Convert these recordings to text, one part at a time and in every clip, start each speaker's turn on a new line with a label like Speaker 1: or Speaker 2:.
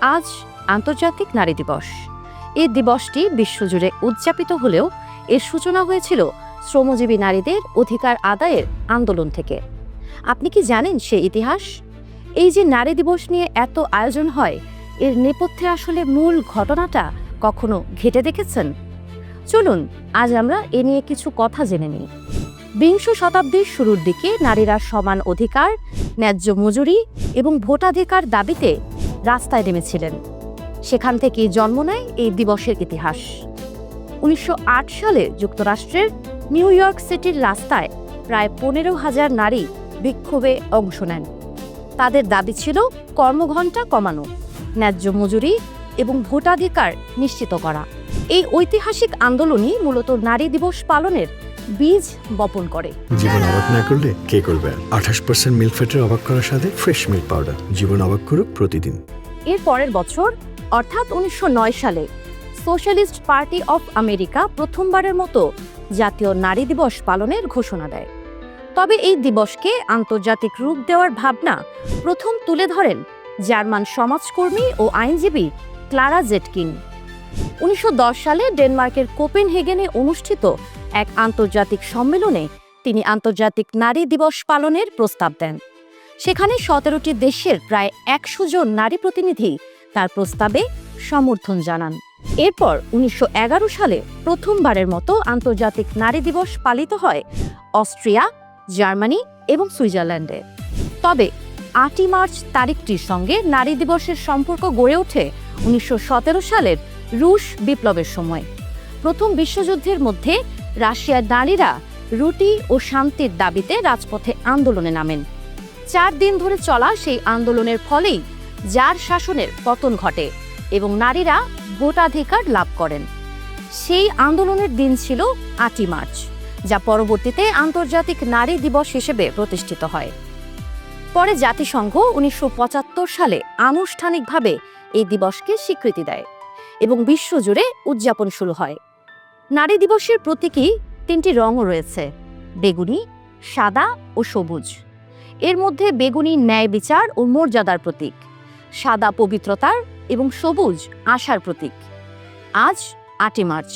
Speaker 1: আজ আন্তর্জাতিক নারী দিবস। এই দিবসটি বিশ্বজুড়ে উদযাপিত হলেও এর সূচনা হয়েছিল শ্রমজীবী নারীদের অধিকার আদায়ের আন্দোলন থেকে। আপনি কি জানেন সে ইতিহাস? এই যে নারী দিবস নিয়ে এত আয়োজন হয়, এর নেপথ্যে আসলে মূল ঘটনাটা কখনো ঘেঁটে দেখেছেন? চলুন আজ আমরা এ নিয়ে কিছু কথা জেনে নিই। বিংশ শতাব্দীর শুরুর দিকে নারীরা সমান অধিকার, ন্যায্য মজুরি এবং ভোটাধিকার দাবিতে রাস্তায় নেমেছিলেন। সেখান থেকেই জন্ম নেয় এই দিবসের ইতিহাস। 1908 সালে যুক্তরাষ্ট্রের নিউ ইয়র্ক সিটির রাস্তায় প্রায় 15,000 নারী বিক্ষোভে অংশ নেন। তাদের দাবি ছিল কর্মঘণ্টা কমানো, ন্যায্য মজুরি এবং ভোটাধিকার নিশ্চিত করা। এই ঐতিহাসিক আন্দোলনই মূলত নারী দিবস পালনের বীজ বপন করে।
Speaker 2: জীবন অবাক না করলে কে করবে? 28% মিল্ক ফ্যাটের অবাক করার সাথে ফ্রেশ মিল্ক পাউডার। জীবন অবাক করুক প্রতিদিন।
Speaker 1: এর পরের বছর অর্থাৎ 1909 সালে সোশ্যালিস্ট পার্টি অফ আমেরিকা প্রথমবারের মতো জাতীয় নারী দিবস পালনের ঘোষণা দেয়। তবে এই দিবসকে আন্তর্জাতিক রূপ দেওয়ার ভাবনা প্রথম তুলে ধরেন জার্মান সমাজকর্মী ও আইনজীবী ক্লারা জেটকিন। 1910 সালে ডেনমার্কের কোপেনহেগেনে অনুষ্ঠিত এক আন্তর্জাতিক সম্মেলনে তিনি আন্তর্জাতিক নারী দিবস পালনের প্রস্তাব দেন। সেখানে 17টি দেশের প্রায় 100 জন নারী প্রতিনিধি তার প্রস্তাবে সমর্থন জানান। এরপর 1911 সালে প্রথমবারের মতো আন্তর্জাতিক নারী দিবস পালিত হয় অস্ট্রিয়া, জার্মানি এবং সুইজারল্যান্ডে। তবে 8ই মার্চ তারিখটির সঙ্গে নারী দিবসের সম্পর্ক গড়ে ওঠে 1917 সালের রুশ বিপ্লবের সময়। প্রথম বিশ্বযুদ্ধের মধ্যে রাশিয়ার নারীরা রুটি ও শান্তির দাবিতে রাজপথে আন্দোলনে নামেন। 4 দিন ধরে চলা সেই আন্দোলনের ফলেই জার শাসনের পতন ঘটে এবং নারীরা ভোটাধিকার লাভ করেন। সেই আন্দোলনের দিন ছিল 8ই মার্চ, যা পরবর্তীতে আন্তর্জাতিক নারী দিবস হিসেবে প্রতিষ্ঠিত হয়। পরে জাতিসংঘ 1975 সালে আনুষ্ঠানিকভাবে এই দিবসকে স্বীকৃতি দেয় এবং বিশ্বজুড়ে উদযাপন শুরু হয়। নারী দিবসের প্রতীকী 3টি রঙও রয়েছে: বেগুনি, সাদা ও সবুজ। এর মধ্যে বেগুনি ন্যায় বিচার ও মর্যাদার প্রতীক, সাদা পবিত্রতার এবং সবুজ আশার প্রতীক। আজ 8ই মার্চ।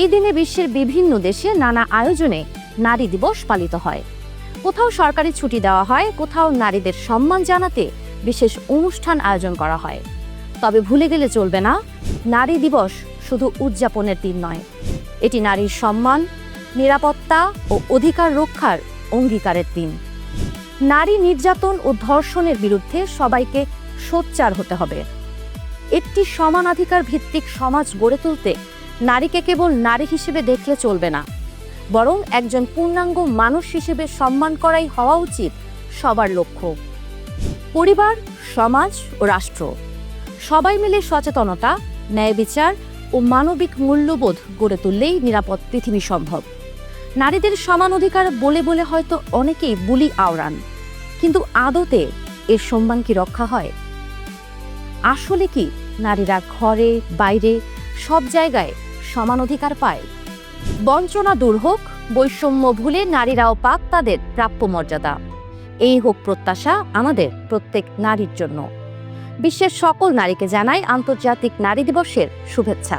Speaker 1: এই দিনে বিশ্বের বিভিন্ন দেশে নানা আয়োজনে নারী দিবস পালিত হয়। কোথাও সরকারি ছুটি দেওয়া হয়, কোথাও নারীদের সম্মান জানাতে বিশেষ অনুষ্ঠান আয়োজন করা হয়। তবে ভুলে গেলে চলবে না, নারী দিবস শুধু উদযাপনের দিন নয়, এটি নারীর সম্মান, নিরাপত্তা ও অধিকার রক্ষার অঙ্গীকারের দিন। নারী নির্যাতন ও ধর্ষণের বিরুদ্ধে সবাইকে সোচ্চার হতে হবে। একটি সমানাধিকার ভিত্তিক সমাজ গড়ে তুলতে নারীকে কেবল নারী হিসেবে দেখলে চলবে না, বরং একজন পূর্ণাঙ্গ মানুষ হিসেবে সম্মান করাই হওয়া উচিত সবার লক্ষ্য। পরিবার, সমাজ ও রাষ্ট্র সবাই মিলে সচেতনতা, ন্যায় বিচার ও মানবিক মূল্যবোধ গড়ে তুললেই নিরাপদ পৃথিবী সম্ভব। নারীদের সমান অধিকার বলে বলে হয়তো অনেকেই বুলি আওড়ান, কিন্তু আদতে এর সম্মান কি রক্ষা হয়? আসলে কি নারীরা ঘরে বাইরে সব জায়গায় সমান অধিকার পায়? বঞ্চনা দূর হোক, বৈষম্য ভুলে নারীরাও পাক তাদের প্রাপ্য মর্যাদা। এই হোক প্রত্যাশা আমাদের প্রত্যেক নারীর জন্য। বিশ্বের সকল নারীকে জানাই আন্তর্জাতিক নারী দিবসের শুভেচ্ছা।